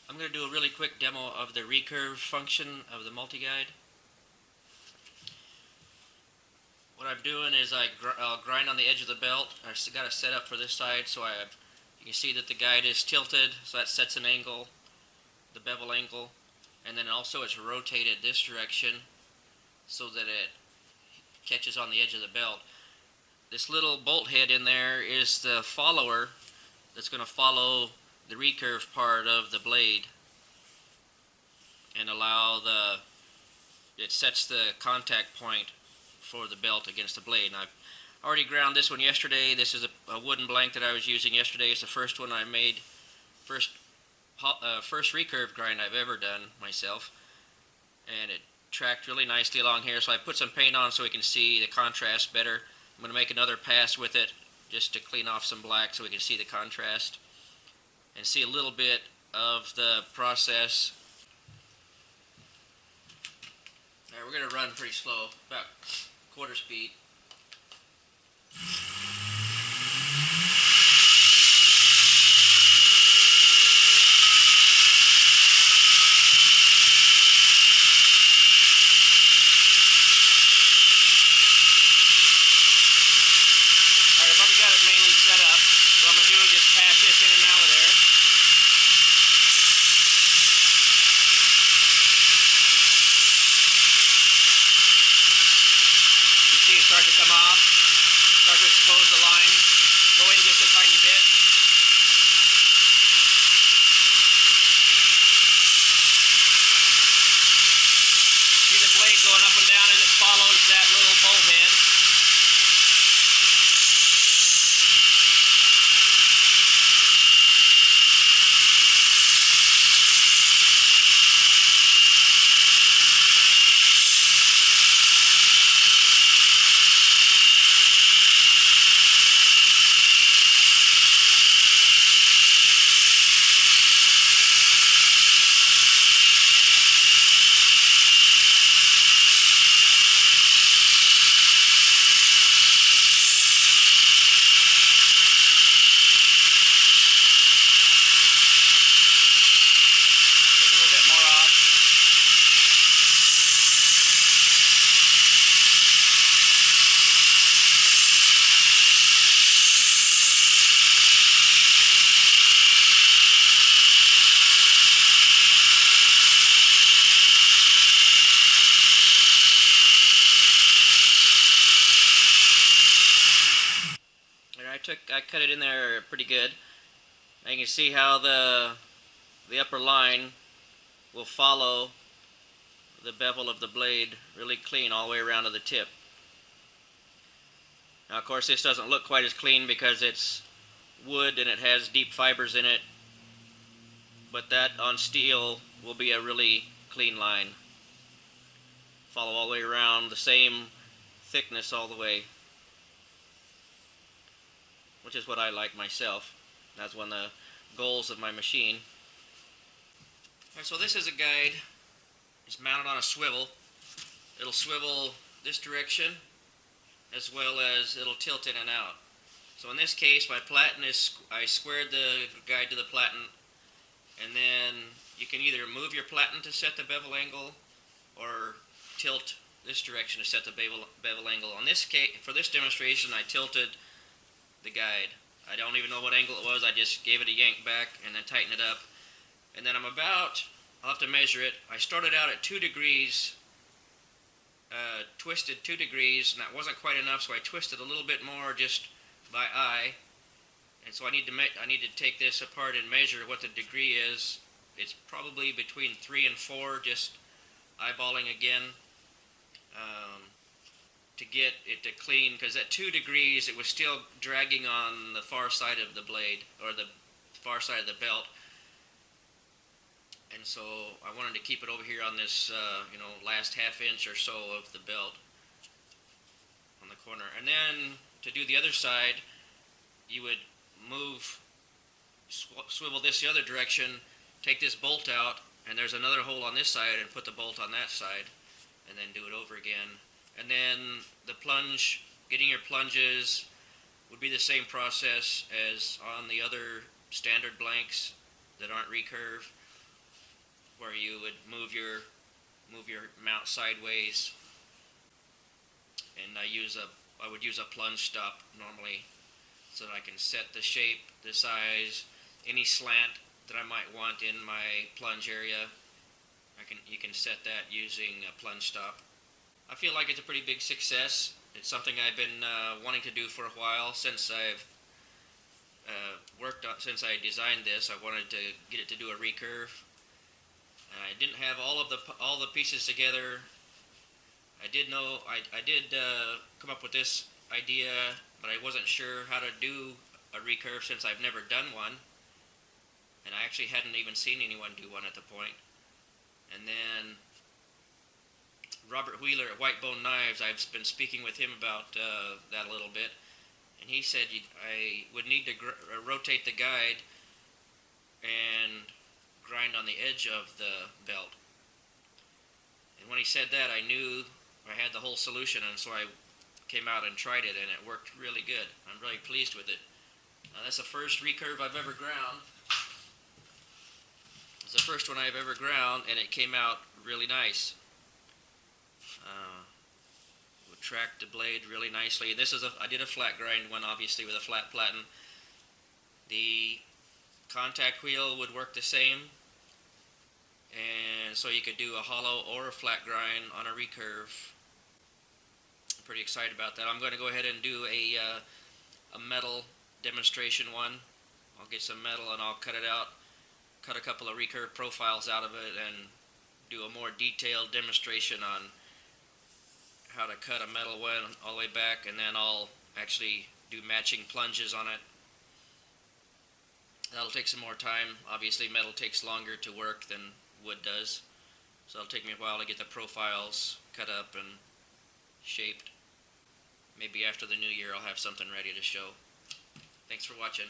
I'm going to do a really quick demo of the recurve function of the multi-guide. What I'm doing is I'll grind on the edge of the belt. I got it set up for this side, so you can see that the guide is tilted, so that sets an angle, the bevel angle, and then also it's rotated this direction so that it catches on the edge of the belt. This little bolt head in there is the follower that's going to follow the recurve part of the blade and it sets the contact point for the belt against the blade. And I've already ground this one yesterday. This is a wooden blank that I was using yesterday. It's the first one I made, first recurve grind I've ever done myself, and it tracked really nicely along here. So I put some paint on so we can see the contrast better. I'm going to make another pass with it just to clean off some black so we can see the contrast and see a little bit of the process. Alright, we're going to run pretty slow, about quarter speed. Alright, I've already got it mainly set up. What I'm going to do is just pass this in and out of there. See it start to come off, start to expose the line, go in just a tiny bit. See the blade going up and down as it follows that little bolt head. I cut it in there pretty good. And you can see how the upper line will follow the bevel of the blade really clean all the way around to the tip. Now of course this doesn't look quite as clean because it's wood and it has deep fibers in it, but that on steel will be a really clean line. Follow all the way around, the same thickness all the way, which is what I like myself. That's one of the goals of my machine. Alright, so this is a guide. It's mounted on a swivel. It'll swivel this direction as well as it'll tilt in and out. So in this case, my platen is, I squared the guide to the platen, and then you can either move your platen to set the bevel angle or tilt this direction to set the bevel angle. On this case, for this demonstration, I tilted the guide. I don't even know what angle it was. I just gave it a yank back and then tighten it up. And then I'll have to measure it. I started out at 2 degrees, twisted 2 degrees, and that wasn't quite enough, so I twisted a little bit more just by eye. And so I need to take this apart and measure what the degree is. It's probably between 3 and 4, just eyeballing again. To get it to clean, because at 2 degrees it was still dragging on the far side of the blade, or the far side of the belt, and so I wanted to keep it over here on this last half inch or so of the belt on the corner. And then to do the other side, you would swivel this the other direction, take this bolt out, and there's another hole on this side, and put the bolt on that side, and then do it over again. And then the plunge, getting your plunges would be the same process as on the other standard blanks that aren't recurve. where you would move your mount sideways, and I would use a plunge stop normally so that I can set the shape, the size, any slant that I might want in my plunge area. You can set that using a plunge stop. I feel like it's a pretty big success. It's something I've been wanting to do for a while since I've since I designed this. I wanted to get it to do a recurve. I didn't have all the pieces together. I did know I did come up with this idea, but I wasn't sure how to do a recurve since I've never done one, and I actually hadn't even seen anyone do one at the point. And then Robert Wheeler at Whitebone Knives, I've been speaking with him about that a little bit, and he said I would need to rotate the guide and grind on the edge of the belt. And when he said that, I knew I had the whole solution, and so I came out and tried it, and it worked really good. I'm really pleased with it. That's the first recurve I've ever ground. It's the first one I've ever ground, and it came out really nice. Would track the blade really nicely. This is I did a flat grind one, obviously, with a flat platen. The contact wheel would work the same, and so you could do a hollow or a flat grind on a recurve. I'm pretty excited about that. I'm going to go ahead and do a metal demonstration one. I'll get some metal and I'll cut it out, cut a couple of recurve profiles out of it, and do a more detailed demonstration on how to cut a metal one all the way back, and then I'll actually do matching plunges on it. That'll take some more time. Obviously, metal takes longer to work than wood does, so it'll take me a while to get the profiles cut up and shaped. Maybe after the new year I'll have something ready to show. Thanks for watching.